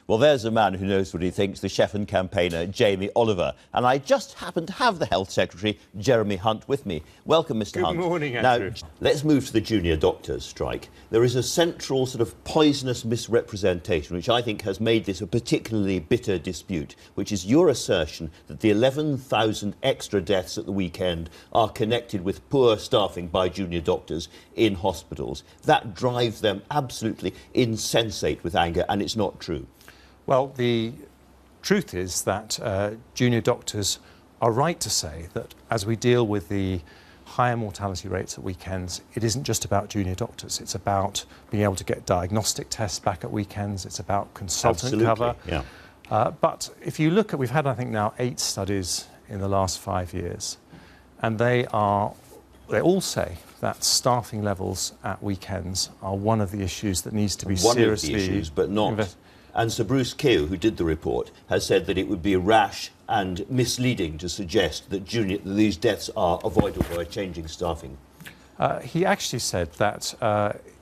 Well, there's a man who knows what he thinks, the chef and campaigner, Jamie Oliver. And I just happen to have the Health Secretary, Jeremy Hunt, with me. Welcome, Mr. Hunt. Good morning, Andrew. Now, let's move to the junior doctors' strike. There is a central sort of poisonous misrepresentation, which I think has made this a particularly bitter dispute, which is your assertion that the 11,000 extra deaths at the weekend are connected with poor staffing by junior doctors in hospitals. That drives them absolutely insensate with anger, and it's not true. Well, the truth is that junior doctors are right to say that as we deal with the higher mortality rates at weekends, it isn't just about junior doctors. It's about being able to get diagnostic tests back at weekends. It's about consultant cover. Yeah. But if you look at, we've had, I think, now 8 studies in the last 5 years, and they all say that staffing levels at weekends are one of the issues that needs to be seriously... One of the issues, but not... And Sir Bruce Keogh, who did the report, has said that it would be rash and misleading to suggest that these deaths are avoidable by changing staffing. He actually said that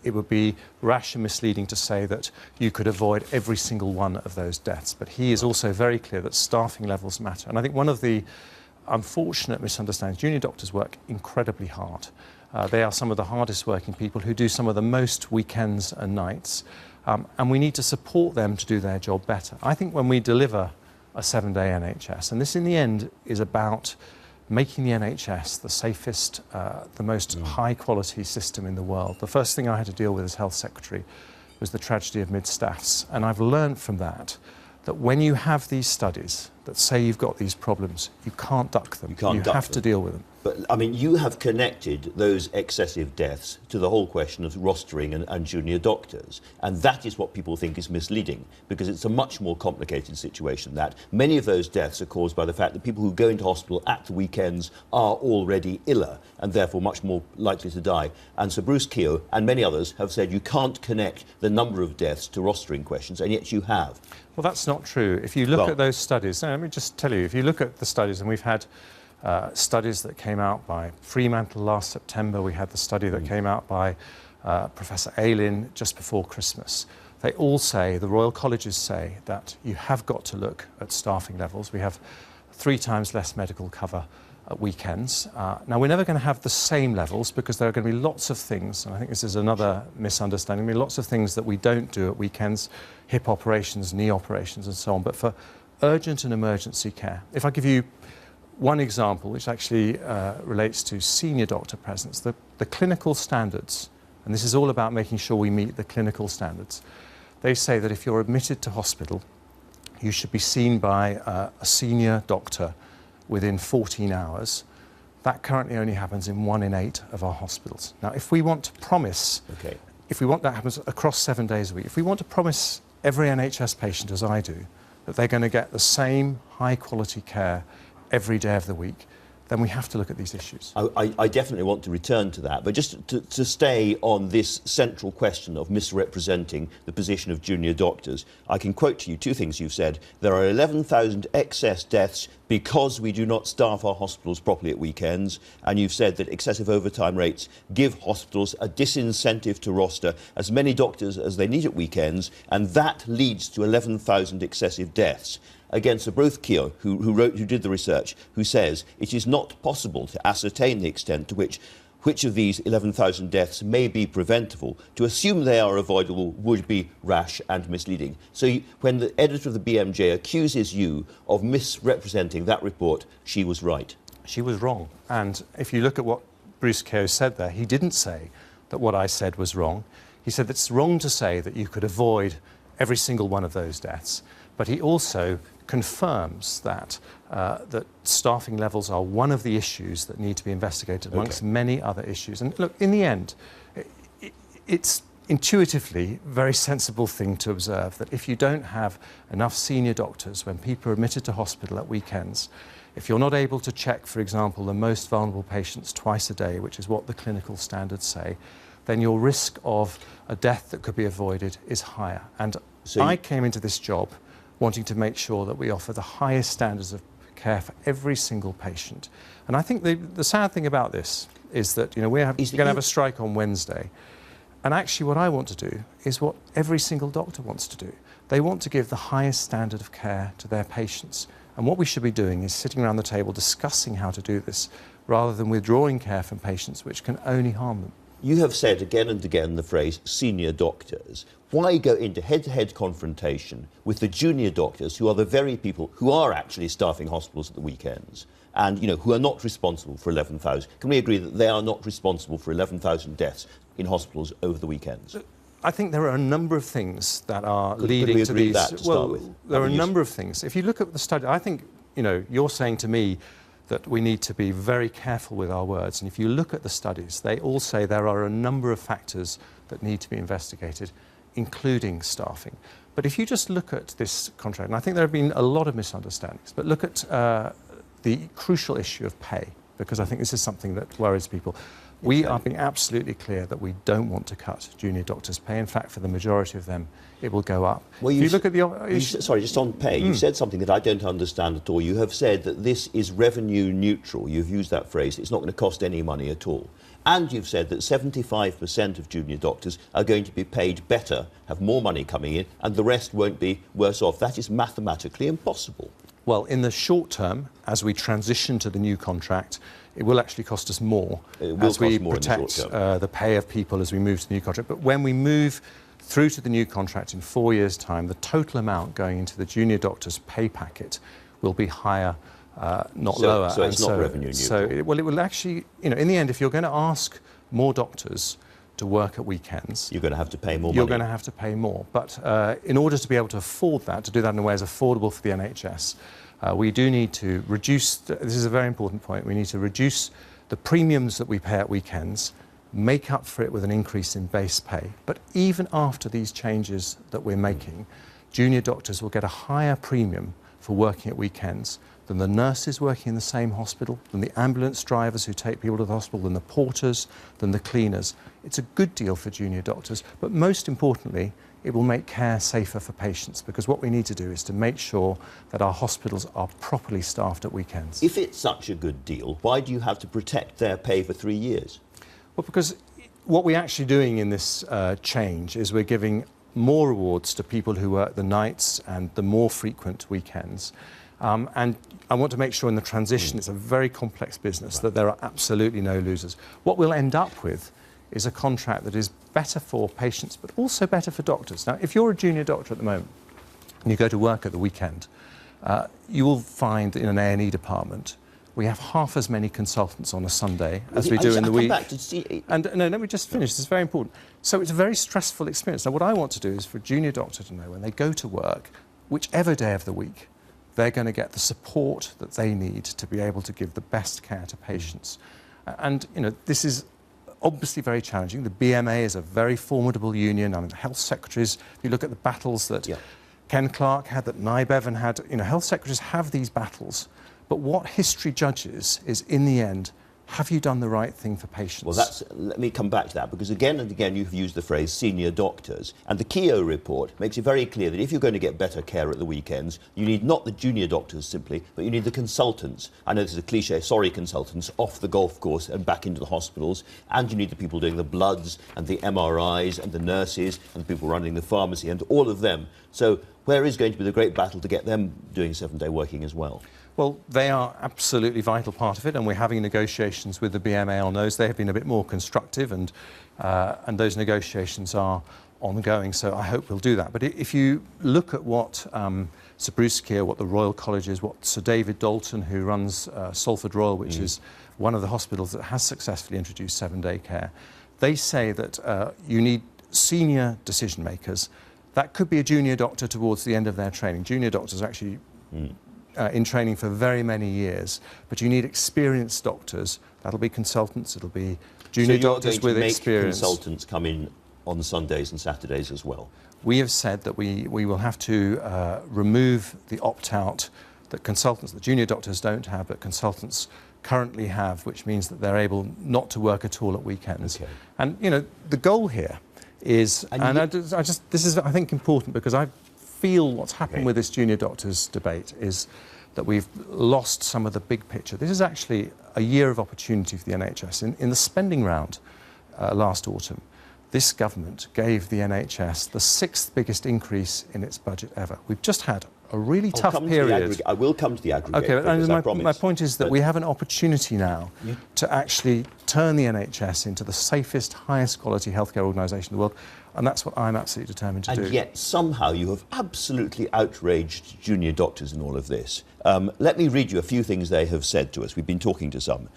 it would be rash and misleading to say that you could avoid every single one of those deaths. But he is also very clear that staffing levels matter. And I think one of the unfortunate misunderstandings, junior doctors work incredibly hard. They are some of the hardest working people who do some of the most weekends and nights. And we need to support them to do their job better. I think when we deliver a 7-day NHS, and this in the end is about making the NHS the safest, the most high-quality system in the world. The first thing I had to deal with as Health Secretary was the tragedy of mid-staffs. And I've learned from that when you have these studies that say you've got these problems, you can't duck them. You have to deal with them. But, I mean, you have connected those excessive deaths to the whole question of rostering and junior doctors. And that is what people think is misleading, because it's a much more complicated situation than that. Many of those deaths are caused by the fact that people who go into hospital at the weekends are already iller and therefore much more likely to die. And Sir Bruce Keogh and many others have said you can't connect the number of deaths to rostering questions, and yet you have. Well, that's not true. If you look at those studies, let me just tell you, if you look at the studies, and we've had studies that came out by Fremantle last September. We had the study that came out by Professor Aylin just before Christmas. They all say, the Royal Colleges say, that you have got to look at staffing levels. We have 3 times less medical cover at weekends. Now, we're never going to have the same levels because there are going to be lots of things, and I think this is another misunderstanding, I mean, lots of things that we don't do at weekends, hip operations, knee operations and so on. But for urgent and emergency care, if I give you one example, which actually relates to senior doctor presence, the clinical standards, and this is all about making sure we meet the clinical standards. They say that if you're admitted to hospital, you should be seen by a senior doctor within 14 hours. That currently only happens in 1 in 8 of our hospitals. Now, if we want to promise, if we want that happens across 7 days a week, if we want to promise every NHS patient, as I do, that they're going to get the same high-quality care every day of the week, then we have to look at these issues. I definitely want to return to that, but just to stay on this central question of misrepresenting the position of junior doctors, I can quote to you 2 things you've said. There are 11,000 excess deaths because we do not staff our hospitals properly at weekends, and you've said that excessive overtime rates give hospitals a disincentive to roster as many doctors as they need at weekends, and that leads to 11,000 excessive deaths. Against Sir Bruce Keogh, who did the research, who says it is not possible to ascertain the extent to which of these 11,000 deaths may be preventable. To assume they are avoidable would be rash and misleading. So when the editor of the BMJ accuses you of misrepresenting that report, she was right. She was wrong. And if you look at what Bruce Keogh said there, he didn't say that what I said was wrong. He said it's wrong to say that you could avoid every single one of those deaths. But he also confirms that that staffing levels are one of the issues that need to be investigated amongst many other issues. And look, in the end, it's intuitively a very sensible thing to observe that if you don't have enough senior doctors when people are admitted to hospital at weekends, if you're not able to check, for example, the most vulnerable patients twice a day, which is what the clinical standards say, then your risk of a death that could be avoided is higher. And so I came into this job wanting to make sure that we offer the highest standards of care for every single patient. And I think the sad thing about this is that, you know, we're going to have a strike on Wednesday. And actually what I want to do is what every single doctor wants to do. They want to give the highest standard of care to their patients. And what we should be doing is sitting around the table discussing how to do this, rather than withdrawing care from patients, which can only harm them. You have said again and again the phrase senior doctors. Why go into head-to-head confrontation with the junior doctors, who are the very people who are actually staffing hospitals at the weekends and, you know, who are not responsible for 11,000? Can we agree that they are not responsible for 11,000 deaths in hospitals over the weekends? I think there are a number of things that are Could leading we to agree these. that to start with? There are a number of things. If you look at the study, I think, you know, you're saying to me that we need to be very careful with our words. And if you look at the studies, they all say there are a number of factors that need to be investigated, including staffing. But if you just look at this contract, and I think there have been a lot of misunderstandings, but look at the crucial issue of pay, because I think this is something that worries people. We are being absolutely clear that we don't want to cut junior doctors' pay. In fact, for the majority of them, it will go up. Well, if you look at the... sorry, just on pay, you said something that I don't understand at all. You have said that this is revenue neutral. You've used that phrase. It's not going to cost any money at all. And you've said that 75% of junior doctors are going to be paid better, have more money coming in, and the rest won't be worse off. That is mathematically impossible. Well, in the short term, as we transition to the new contract, it will actually cost us more as we protect the pay of people as we move to the new contract. But when we move through to the new contract in 4 years' time, the total amount going into the junior doctor's pay packet will be higher, not lower. So it's not revenue neutral. So, it will actually, you know, in the end, if you're going to ask more doctors to work at weekends, you're going to have to pay more money. You're going to have to pay more. But in order to be able to afford that, to do that in a way as affordable for the NHS, we do need to reduce, this is a very important point, we need to reduce the premiums that we pay at weekends, make up for it with an increase in base pay. But even after these changes that we're making, junior doctors will get a higher premium for working at weekends than the nurses working in the same hospital, than the ambulance drivers who take people to the hospital, than the porters, than the cleaners. It's a good deal for junior doctors, but most importantly, it will make care safer for patients, because what we need to do is to make sure that our hospitals are properly staffed at weekends. If it's such a good deal, why do you have to protect their pay for 3 years? Well, because what we're actually doing in this change is we're giving more rewards to people who work the nights and the more frequent weekends. And I want to make sure in the transition, it's a very complex business, that there are absolutely no losers. What we'll end up with is a contract that is better for patients, but also better for doctors. Now, if you're a junior doctor at the moment and you go to work at the weekend, you will find in an A&E department we have half as many consultants on a Sunday as we do in the week. And no, let me just finish. This is very important. So it's a very stressful experience. Now, what I want to do is for a junior doctor to know when they go to work, whichever day of the week, they're going to get the support that they need to be able to give the best care to patients. And, you know, this is obviously very challenging. The BMA is a very formidable union. I mean, the health secretaries, if you look at the battles that Ken Clarke had, that Nye Bevan had, you know, health secretaries have these battles. But what history judges is, in the end, have you done the right thing for patients? Well, let me come back to that, because again and again you've used the phrase senior doctors, and the Keogh report makes it very clear that if you're going to get better care at the weekends, you need not the junior doctors simply, but you need the consultants. I know this is a cliche, sorry, consultants, off the golf course and back into the hospitals, and you need the people doing the bloods and the MRIs and the nurses and the people running the pharmacy and all of them. So where is going to be the great battle to get them doing 7-day working as well? Well, they are absolutely a vital part of it, and we're having negotiations with the BMA on those. They have been a bit more constructive, and those negotiations are ongoing, so I hope we'll do that. But if you look at what Sir Bruce Keogh, what the Royal College is, what Sir David Dalton, who runs Salford Royal, which is one of the hospitals that has successfully introduced 7-day care, they say that you need senior decision makers. That could be a junior doctor towards the end of their training. Junior doctors are actually in training for very many years, but you need experienced doctors. That'll be consultants, it'll be junior doctors with experience. So you're going to make consultants come in on Sundays and Saturdays as well? We have said that we will have to remove the opt-out that consultants, that junior doctors don't have, but consultants currently have, which means that they're able not to work at all at weekends. Okay. And, you know, the goal here is, this is, I think, important, because I feel what's happened with this junior doctors debate is that we've lost some of the big picture. This is actually a year of opportunity for the NHS. In the spending round last autumn, this government gave the NHS the 6th biggest increase in its budget ever. We've just had a really tough period. I will come to the aggregate. Okay, figures, I promise. my point is that we have an opportunity now to actually turn the NHS into the safest, highest quality healthcare organisation in the world, and that's what I'm absolutely determined to do. And yet, somehow, you have absolutely outraged junior doctors in all of this. Let me read you a few things they have said to us. We've been talking to some.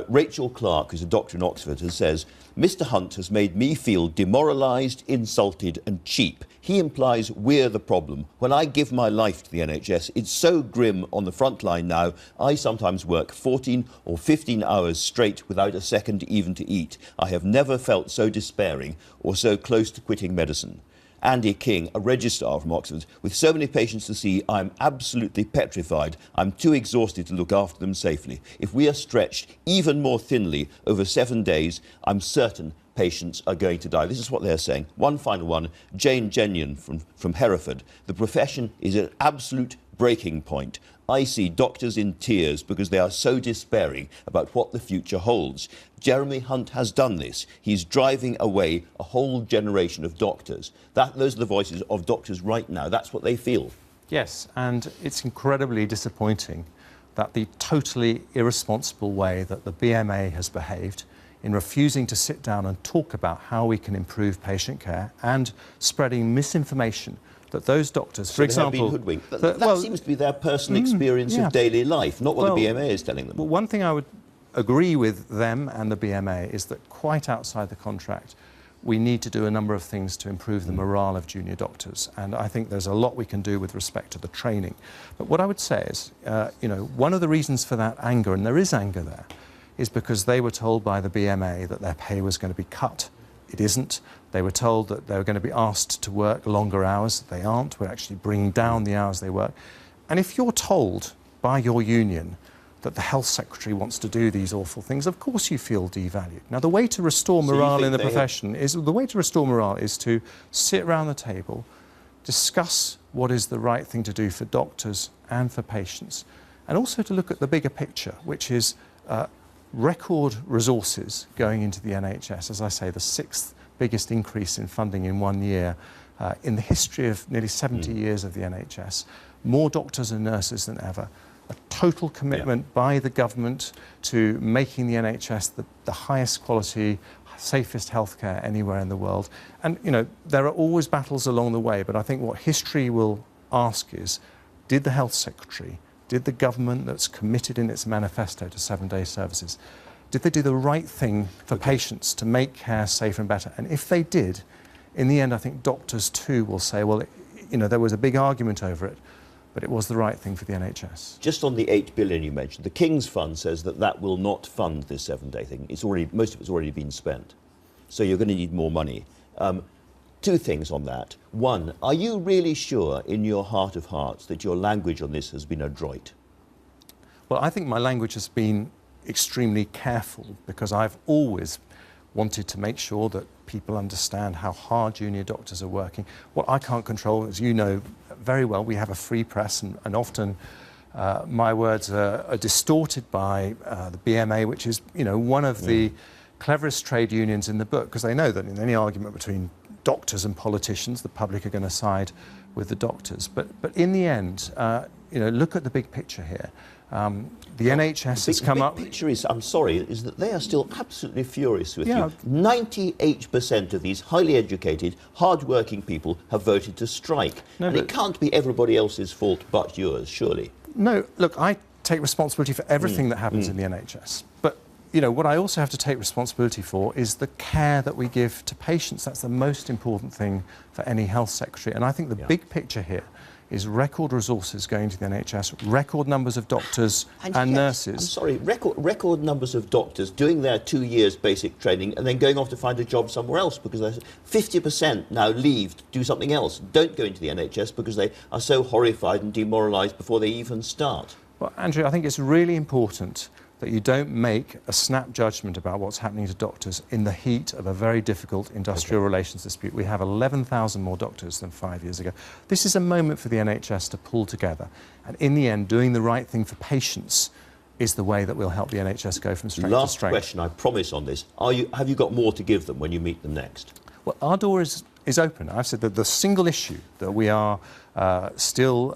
Rachel Clark, who's a doctor in Oxford, says, Mr Hunt has made me feel demoralised, insulted and cheap. He implies we're the problem. When I give my life to the NHS, it's so grim on the front line now. I sometimes work 14 or 15 hours straight without a second even to eat. I have never felt so despairing or so close to quitting medicine. Andy King, a registrar from Oxford, with so many patients to see, I'm absolutely petrified. I'm too exhausted to look after them safely. If we are stretched even more thinly over 7 days, I'm certain patients are going to die. This is what they're saying. One final one, Jane Genyon from Hereford. The profession is at absolute breaking point. I see doctors in tears because they are so despairing about what the future holds. Jeremy Hunt has done this. He's driving away a whole generation of doctors. Those are the voices of doctors right now. That's what they feel. Yes, and it's incredibly disappointing that the totally irresponsible way that the BMA has behaved in refusing to sit down and talk about how we can improve patient care and spreading misinformation that those doctors, for example... They have been hoodwinked. That seems to be their personal experience of daily life, not what the BMA is telling them. Well, one thing I would agree with them and the BMA is that quite outside the contract, we need to do a number of things to improve the morale of junior doctors. And I think there's a lot we can do with respect to the training. But what I would say is, one of the reasons for that anger, and there is anger there, is because they were told by the BMA that their pay was going to be cut. It isn't. They were told that they were going to be asked to work longer hours. They aren't. We're actually bringing down the hours they work. And if you're told by your union that the health secretary wants to do these awful things, of course you feel devalued. Now, the way to restore morale in the profession is to sit around the table, discuss what is the right thing to do for doctors and for patients, and also to look at the bigger picture, which is record resources going into the NHS. As I say, the 6th biggest increase in funding in 1 year in the history of nearly 70 years of the NHS. More doctors and nurses than ever. A total commitment by the government to making the NHS the highest quality, safest healthcare anywhere in the world. And, there are always battles along the way, but I think what history will ask is, did the health secretary, did the government that's committed in its manifesto to 7-day services, did they do the right thing for patients to make care safer and better? And if they did, in the end, I think doctors too will say, well, there was a big argument over it, but it was the right thing for the NHS. Just on the 8 billion you mentioned, the King's Fund says that will not fund this 7-day thing. Most of it's already been spent. So you're going to need more money. Two things on that. One, are you really sure in your heart of hearts that your language on this has been adroit? Well, I think my language has been extremely careful because I've always wanted to make sure that people understand how hard junior doctors are working. What I can't control, as you know very well, we have a free press and often my words are distorted by the BMA, which is, one of the cleverest trade unions in the book, because they know that in any argument between doctors and politicians, the public are going to side with the doctors. But in the end, look at the big picture here. The NHS has come up... The big picture is, I'm sorry, is that they are still absolutely furious with you. 98% of these highly educated, hard-working people have voted to strike. And it can't be everybody else's fault but yours, surely. No, look, I take responsibility for everything that happens in the NHS. But, what I also have to take responsibility for is the care that we give to patients. That's the most important thing for any health secretary. And I think the big picture here is record resources going to the NHS, record numbers of doctors and nurses. I'm sorry, record numbers of doctors doing their 2 years basic training and then going off to find a job somewhere else, because 50% now leave to do something else, don't go into the NHS because they are so horrified and demoralised before they even start. Well, Andrew, I think it's really important that you don't make a snap judgment about what's happening to doctors in the heat of a very difficult industrial relations dispute. We have 11,000 more doctors than 5 years ago. This is a moment for the NHS to pull together. And in the end, doing the right thing for patients is the way that will help the NHS go from strength to strength. Last question, I promise, on this. Have you got more to give them when you meet them next? Well, our door is open. I've said that the single issue that we are still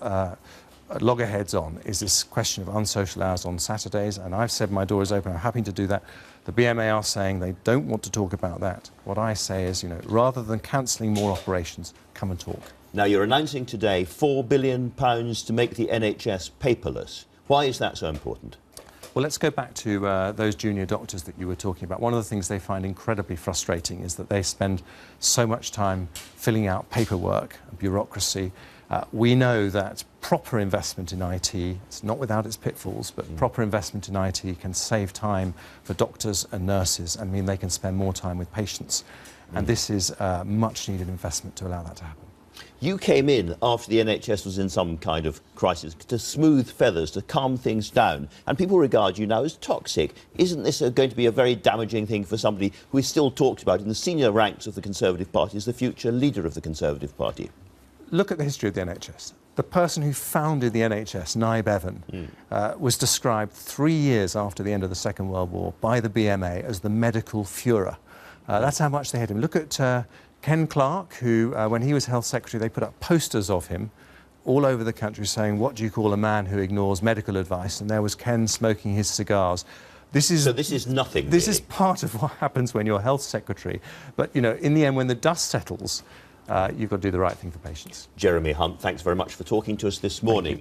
loggerheads on is this question of unsocial hours on Saturdays, and I've said my door is open. I'm happy to do that. The BMA are saying they don't want to talk about that. What I say is, you know, rather than cancelling more operations, come and talk. Now, you're announcing today £4 billion to make the NHS paperless. Why is that so important? Well, let's go back to those junior doctors that you were talking about. One of the things they find incredibly frustrating is that they spend so much time filling out paperwork and bureaucracy. We know that proper investment in IT, it's not without its pitfalls, but proper investment in IT can save time for doctors and nurses and mean they can spend more time with patients. And this is a much needed investment to allow that to happen. You came in after the NHS was in some kind of crisis to smooth feathers, to calm things down, and people regard you now as toxic. Isn't this going to be a very damaging thing for somebody who is still talked about in the senior ranks of the Conservative Party as the future leader of the Conservative Party? Look at the history of the NHS. The person who founded the NHS, Nye Bevan, was described 3 years after the end of the Second World War by the BMA as the medical Führer. That's how much they hate him. Look at Ken Clarke, who, when he was Health Secretary, they put up posters of him all over the country saying, "What do you call a man who ignores medical advice?" And there was Ken smoking his cigars. So this is nothing, This really. is part of what happens when you're Health Secretary. But, you know, in the end, when the dust settles, you've got to do the right thing for patients. Jeremy Hunt, thanks very much for talking to us this morning.